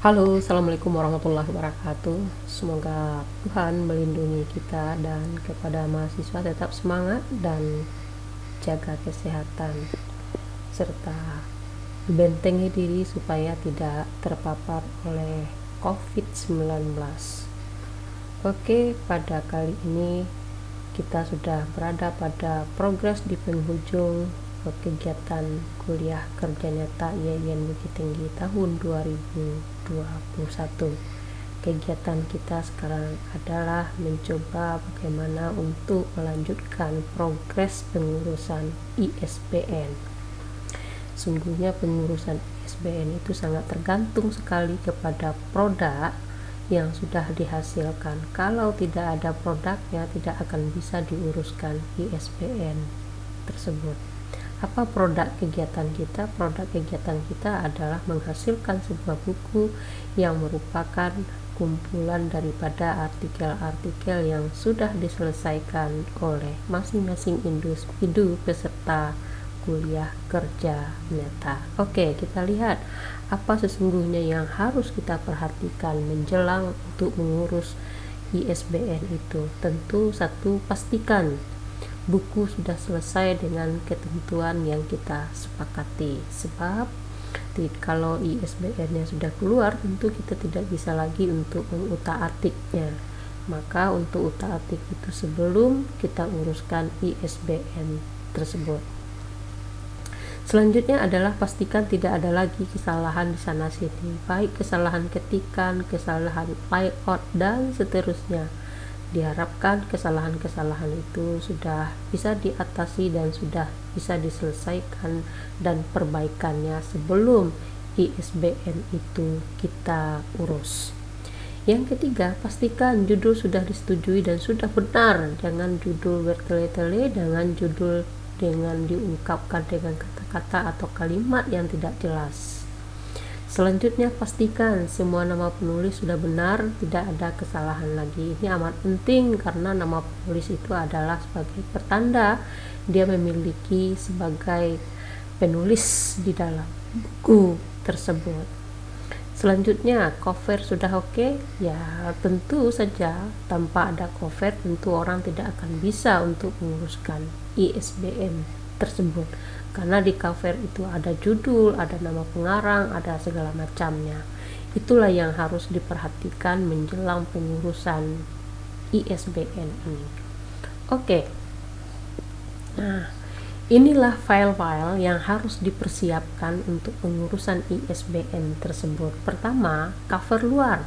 Halo, assalamualaikum warahmatullahi wabarakatuh. Semoga Tuhan melindungi kita dan kepada mahasiswa tetap semangat dan jaga kesehatan serta bentengi diri supaya tidak terpapar oleh COVID-19. Oke, pada kali ini kita sudah berada pada progres di penghujung kegiatan kuliah kerja nyata IAIN Bukit Tinggi tahun 2021. Kegiatan kita sekarang adalah mencoba bagaimana untuk melanjutkan progres pengurusan ISBN. Sungguhnya pengurusan ISBN itu sangat tergantung sekali kepada produk yang sudah dihasilkan. Kalau tidak ada produknya, tidak akan bisa diuruskan ISBN tersebut. Apa produk kegiatan kita? Produk kegiatan kita adalah menghasilkan sebuah buku yang merupakan kumpulan daripada artikel-artikel yang sudah diselesaikan oleh masing-masing individu peserta kuliah kerja nyata. Oke, kita lihat apa sesungguhnya yang harus kita perhatikan menjelang untuk mengurus ISBN itu. Tentu satu, pastikan buku sudah selesai dengan ketentuan yang kita sepakati, sebab kalau ISBN-nya sudah keluar tentu kita tidak bisa lagi untuk mengutak-atiknya. Maka untuk utak-atik itu sebelum kita uruskan ISBN tersebut. Selanjutnya adalah pastikan tidak ada lagi kesalahan di sana sini, baik kesalahan ketikan, kesalahan layout dan seterusnya. Diharapkan kesalahan-kesalahan itu sudah bisa diatasi dan sudah bisa diselesaikan dan perbaikannya sebelum ISBN itu kita urus. Yang ketiga, pastikan judul sudah disetujui dan sudah benar. Jangan judul bertele-tele, jangan judul dengan diungkapkan dengan kata-kata atau kalimat yang tidak jelas. Selanjutnya, pastikan semua nama penulis sudah benar, tidak ada kesalahan lagi. Ini amat penting karena nama penulis itu adalah sebagai pertanda dia memiliki sebagai penulis di dalam buku tersebut. Selanjutnya, cover sudah oke? Ya, tentu saja tanpa ada cover tentu orang tidak akan bisa untuk menguruskan ISBN tersebut. Karena di cover itu ada judul, ada nama pengarang, ada segala macamnya. Itulah yang harus diperhatikan menjelang pengurusan ISBN ini. Oke. Nah, inilah file-file yang harus dipersiapkan untuk pengurusan ISBN tersebut. Pertama, cover luar.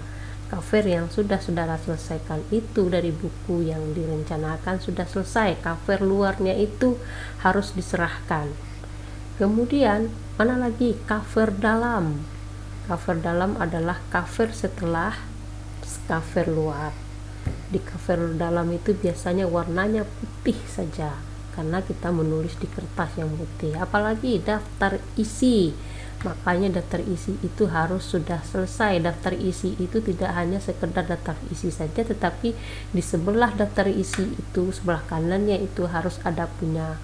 Cover yang sudah saudara selesaikan itu dari buku yang direncanakan sudah selesai. Cover luarnya itu harus diserahkan. Kemudian mana lagi? Cover dalam. Cover dalam adalah cover setelah cover luar. Di cover dalam itu biasanya warnanya putih saja karena kita menulis di kertas yang putih. Apalagi daftar isi. Makanya daftar isi itu harus sudah selesai. Daftar isi itu tidak hanya sekedar daftar isi saja, tetapi di sebelah daftar isi itu, sebelah kanannya itu harus ada punya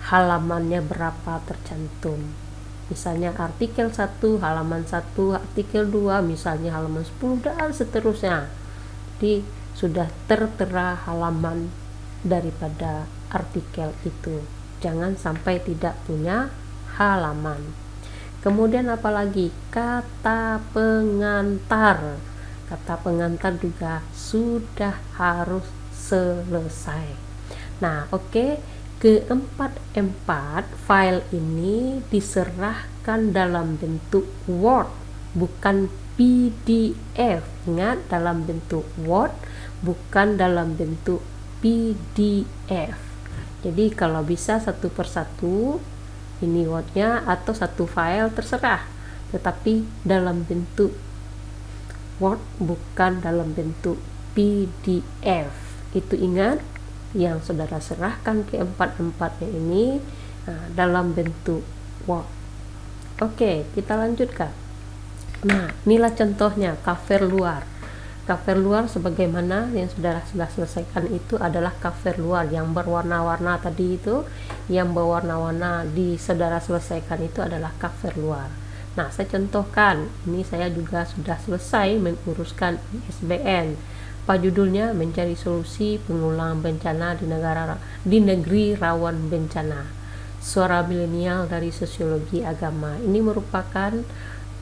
halamannya berapa tercantum. Misalnya artikel 1, halaman 1, artikel 2, misalnya halaman 10 dan seterusnya. Jadi sudah tertera halaman daripada artikel itu. Jangan sampai tidak punya halaman. Kemudian apalagi? Kata pengantar. Kata pengantar juga sudah harus selesai. Nah, oke. Keempat file ini diserahkan dalam bentuk Word, bukan PDF. Ingat, dalam bentuk Word, bukan dalam bentuk PDF. Jadi kalau bisa satu persatu ini Wordnya atau satu file terserah, tetapi dalam bentuk Word, bukan dalam bentuk PDF. Itu ingat, yang saudara serahkan ke empat-empatnya ini dalam bentuk Word. Oke, kita lanjutkan. Nah, inilah contohnya cover luar. Cover luar sebagaimana yang sudah selesaikan itu adalah cover luar yang berwarna-warna tadi itu, yang berwarna-warna di saudara selesaikan itu adalah cover luar. Nah, saya contohkan, ini saya juga sudah selesai menguruskan ISBN. Apa judulnya? Mencari solusi pengulangan bencana di negeri rawan bencana. Suara milenial dari sosiologi agama. Ini merupakan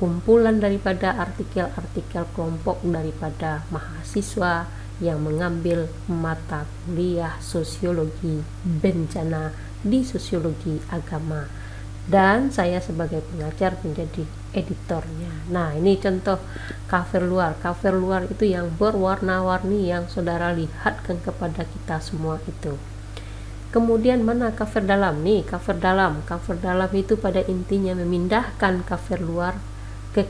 kumpulan daripada artikel-artikel kelompok daripada mahasiswa yang mengambil mata kuliah sosiologi bencana di sosiologi agama, dan saya sebagai pengajar menjadi editornya. Nah, ini contoh cover luar. Cover luar itu yang berwarna-warni yang saudara lihatkan kepada kita semua itu. Kemudian mana cover dalam? Nih, cover dalam. Cover dalam itu pada intinya memindahkan cover luar ke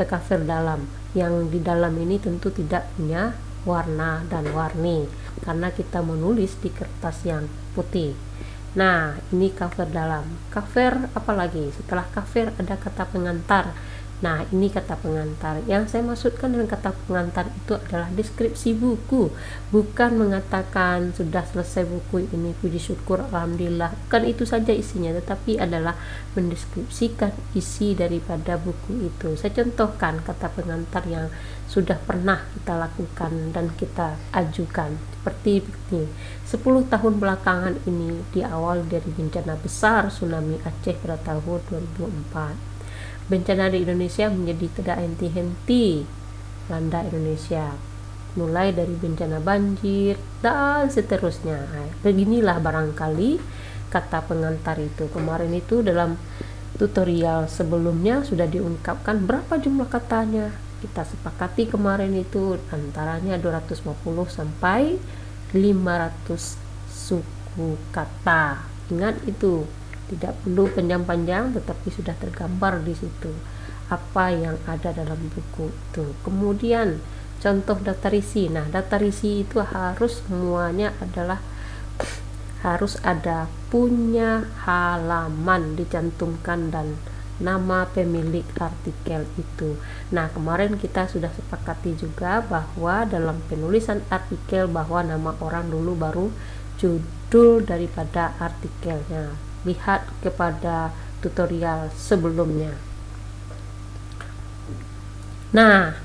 cover dalam. Yang di dalam ini tentu tidak punya warna dan warni karena kita menulis di kertas yang putih. Nah, ini cover dalam. Cover apalagi? Setelah cover ada kata pengantar. Nah, ini kata pengantar. Yang saya maksudkan dengan kata pengantar itu adalah deskripsi buku, bukan mengatakan sudah selesai buku ini, puji syukur alhamdulillah. Bukan itu saja isinya, tetapi adalah mendeskripsikan isi daripada buku itu. Saya contohkan kata pengantar yang sudah pernah kita lakukan dan kita ajukan seperti ini. 10 tahun belakangan ini diawali dari bencana besar tsunami Aceh pada tahun 2004. Bencana di Indonesia menjadi tidak henti-henti melanda Indonesia, mulai dari bencana banjir dan seterusnya. Beginilah barangkali kata pengantar itu. Kemarin itu dalam tutorial sebelumnya sudah diungkapkan berapa jumlah katanya. Kita sepakati kemarin itu antaranya 250 sampai 500 suku kata. Ingat itu. Tidak perlu panjang-panjang, tetapi sudah tergambar di situ apa yang ada dalam buku itu. Kemudian contoh daftar isi. Nah, daftar isi itu harus semuanya adalah harus ada punya halaman dicantumkan dan nama pemilik artikel itu. Nah, kemarin kita sudah sepakati juga bahwa dalam penulisan artikel bahwa nama orang dulu baru judul daripada artikelnya. Lihat kepada tutorial sebelumnya. Nah,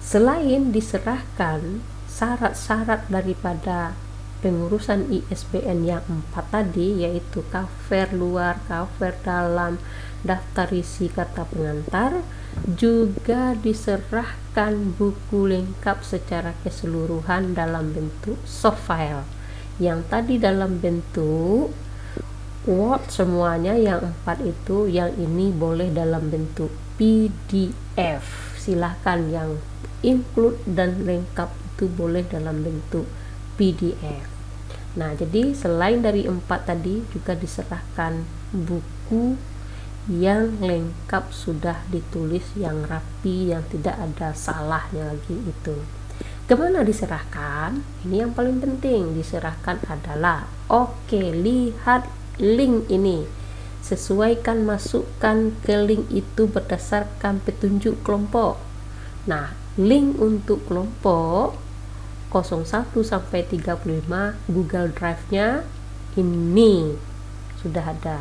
selain diserahkan syarat-syarat daripada pengurusan ISBN yang 4 tadi, yaitu cover luar, cover dalam, daftar isi kata pengantar, juga diserahkan buku lengkap secara keseluruhan dalam bentuk soft file. Yang tadi dalam bentuk Word semuanya, yang 4 itu, yang ini boleh dalam bentuk PDF. Silahkan yang include dan lengkap itu boleh dalam bentuk PDF. Nah, jadi selain dari 4 tadi juga diserahkan buku yang lengkap sudah ditulis, yang rapi, yang tidak ada salahnya lagi itu. Kemana diserahkan? Ini yang paling penting. Diserahkan adalah lihat link ini, sesuaikan, masukkan ke link itu berdasarkan petunjuk kelompok. Nah, link untuk kelompok 01 sampai 35 Google Drive-nya ini sudah ada.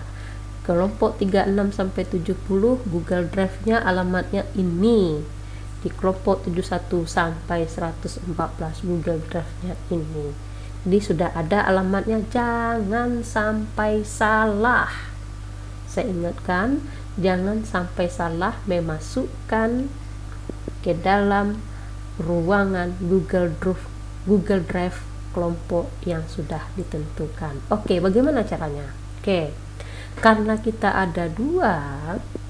Kelompok 36 sampai 70 Google Drive-nya alamatnya ini. Di kelompok 71 sampai 114 Google Drive-nya ini. Jadi sudah ada alamatnya, jangan sampai salah. Saya ingatkan, jangan sampai salah memasukkan ke dalam ruangan Google Drive kelompok yang sudah ditentukan. Oke, bagaimana caranya? Oke, karena kita ada 2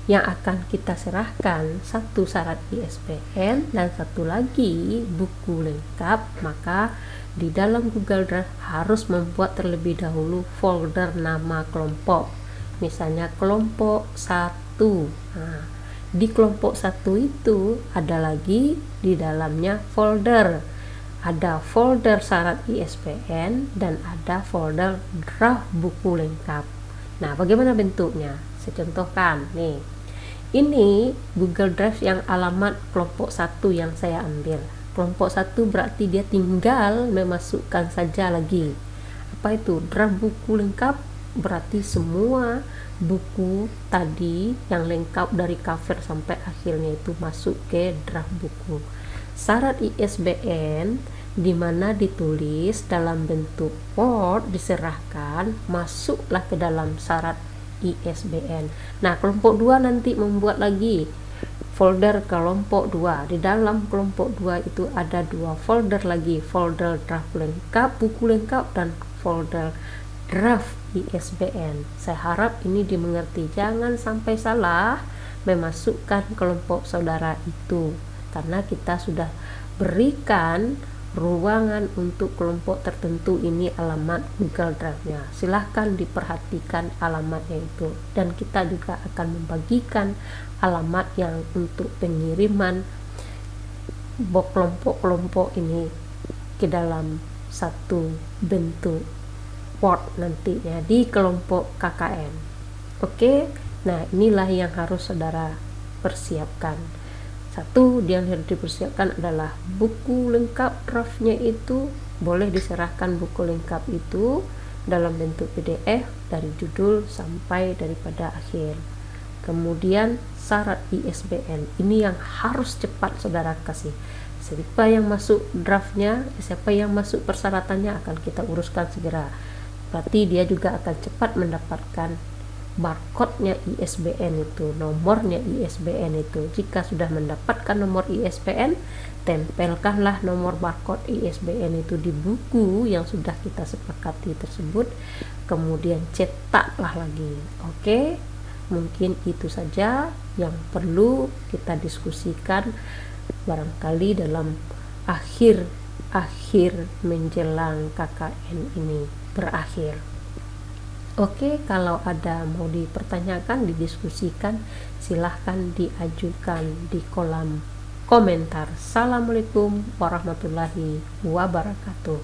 yang akan kita serahkan, satu syarat ISBN dan satu lagi buku lengkap, maka di dalam Google Drive harus membuat terlebih dahulu folder nama kelompok. Misalnya kelompok 1. Nah, di kelompok 1 itu ada lagi di dalamnya folder. Ada folder syarat ISBN dan ada folder draft buku lengkap. Nah, bagaimana bentuknya? Saya contohkan nih. Ini Google Drive yang alamat kelompok 1 yang saya ambil. Kelompok 1 berarti dia tinggal memasukkan saja lagi. Apa itu? Draft buku lengkap berarti semua buku tadi yang lengkap dari cover sampai akhirnya itu masuk ke draft buku. Syarat ISBN di mana ditulis dalam bentuk Word diserahkan, masuklah ke dalam syarat ISBN. Nah, kelompok 2 nanti membuat lagi folder kelompok 2. Di dalam kelompok 2 itu ada 2 folder lagi, folder draft lengkap, buku lengkap, dan folder draft ISBN. Saya harap ini dimengerti, jangan sampai salah memasukkan kelompok saudara itu, karena kita sudah berikan ruangan untuk kelompok tertentu ini alamat Google Drive-nya. Silahkan diperhatikan alamatnya itu, dan kita juga akan membagikan alamat yang untuk pengiriman kelompok-kelompok ini ke dalam satu bentuk Word nantinya di kelompok KKN. Oke, nah inilah yang harus saudara persiapkan. Satu yang harus dipersiapkan adalah buku lengkap draftnya itu boleh diserahkan buku lengkap itu dalam bentuk PDF dari judul sampai daripada akhir. Kemudian syarat ISBN ini yang harus cepat saudara kasih. Siapa yang masuk draftnya, siapa yang masuk persyaratannya akan kita uruskan segera. Berarti dia juga akan cepat mendapatkan barcode-nya ISBN itu, nomornya ISBN itu. Jika sudah mendapatkan nomor ISBN, tempelkanlah nomor barcode ISBN itu di buku yang sudah kita sepakati tersebut, kemudian cetaklah lagi. Oke, mungkin itu saja yang perlu kita diskusikan barangkali dalam akhir menjelang KKN ini berakhir. Oke, kalau ada mau dipertanyakan, didiskusikan, silahkan diajukan di kolom komentar. Assalamualaikum warahmatullahi wabarakatuh.